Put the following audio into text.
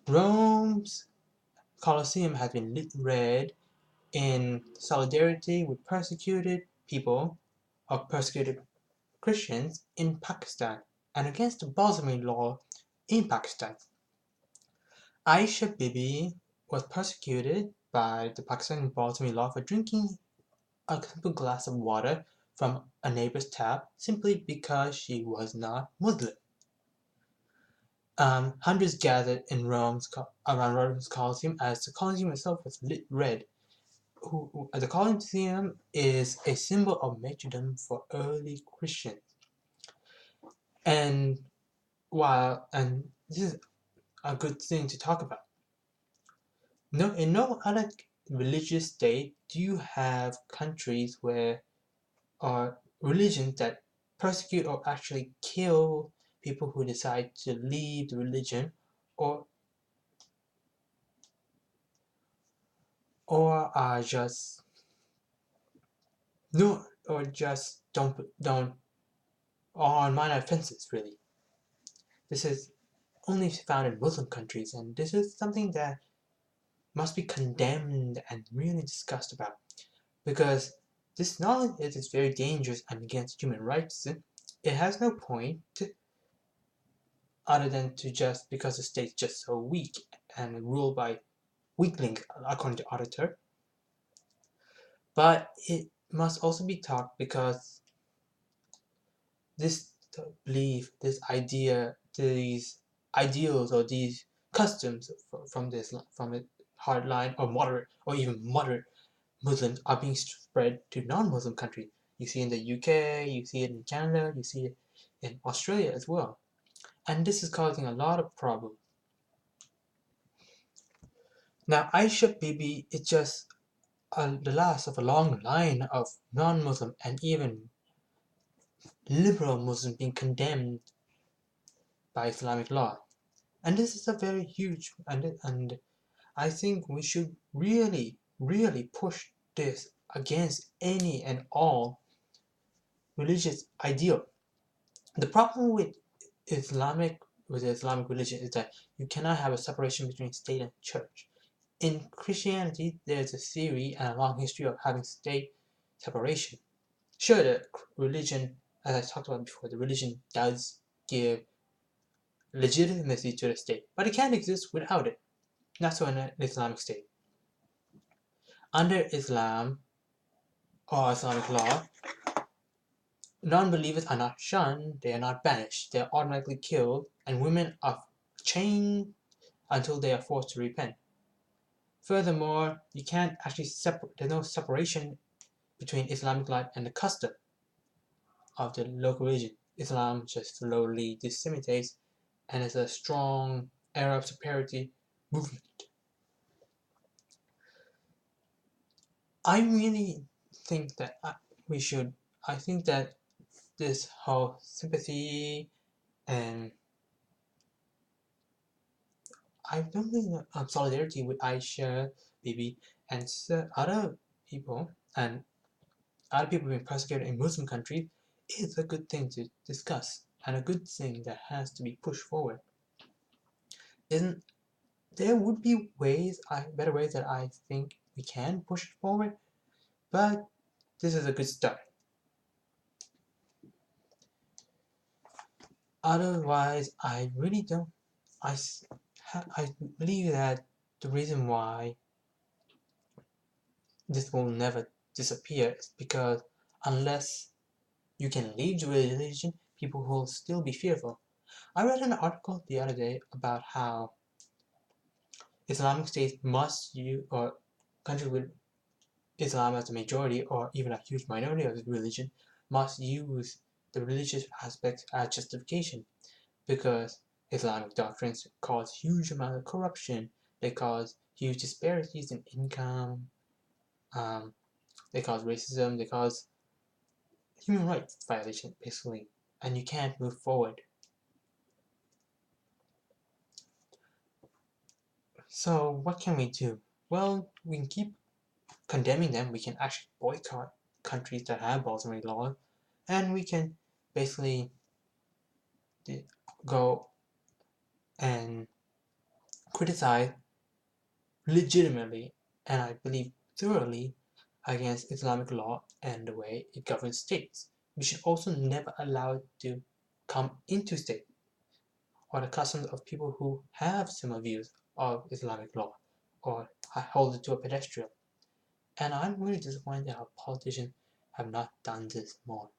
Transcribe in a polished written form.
Rome's Colosseum has been lit red in solidarity with persecuted people or persecuted Christians in Pakistan and against the blasphemy law in Pakistan. Aisha Bibi was persecuted by the Pakistani blasphemy law for drinking a simple glass of water from a neighbor's tap simply because she was not Muslim. Hundreds gathered in around Rome's Colosseum as the Colosseum itself was lit red. The Colosseum is a symbol of martyrdom for early Christians. And this is a good thing to talk about. No, in no other religious state do you have countries where or religions that persecute or actually kill people who decide to leave the religion or are just no or just don't or on minor offenses really. This is only found in Muslim countries and this is something that must be condemned and really discussed about because this knowledge is very dangerous and against human rights. It has no point other than to just because the state's just so weak and ruled by weaklings according to auditor. But it must also be taught because this belief, this idea, these ideals or these customs from a hardline or moderate or even moderate Muslims are being spread to non-Muslim countries. You see in the UK, you see it in Canada, you see it in Australia as well. And this is causing a lot of problems. Now, Aisha Bibi is just the last of a long line of non-Muslim and even liberal Muslims being condemned by Islamic law. And this is a very huge, and I think we should really, really push this against any and all religious ideal. The problem with the Islamic religion is that you cannot have a separation between state and church. In Christianity, there's a theory and a long history of having state separation. Sure, the religion, as I talked about before, the religion does give legitimacy to the state, but it can't exist without it. Not so in an Islamic state. Under Islam or Islamic law, non-believers are not shunned, they are not banished, they are automatically killed, and women are chained until they are forced to repent. Furthermore, you can't actually there's no separation between Islamic life and the custom of the local religion. Islam just slowly disseminates and is a strong Arab superiority movement. I really think that I think that this whole sympathy and I don't really know solidarity with Aisha, Bibi, and other people and other people being persecuted in Muslim countries is a good thing to discuss and a good thing that has to be pushed forward. Isn't there would be better ways that I think we can push it forward, but this is a good start. Otherwise, I really don't. I believe that the reason why this will never disappear is because unless you can leave the religion, people will still be fearful. I read an article the other day about how Islamic states must use, or countries with Islam as a majority or even a huge minority of the religion must use the religious aspects as justification because Islamic doctrines cause huge amount of corruption, they cause huge disparities in income, they cause racism, they cause human rights violation basically, and you can't move forward. So what can we do? Well, we can keep condemning them. We can actually boycott countries that have blasphemy laws, and we can basically go and criticize legitimately, and I believe thoroughly, against Islamic law and the way it governs states. We should also never allow it to come into state or the customs of people who have similar views of Islamic law or hold it to a pedestal. And I'm really disappointed how politicians have not done this more.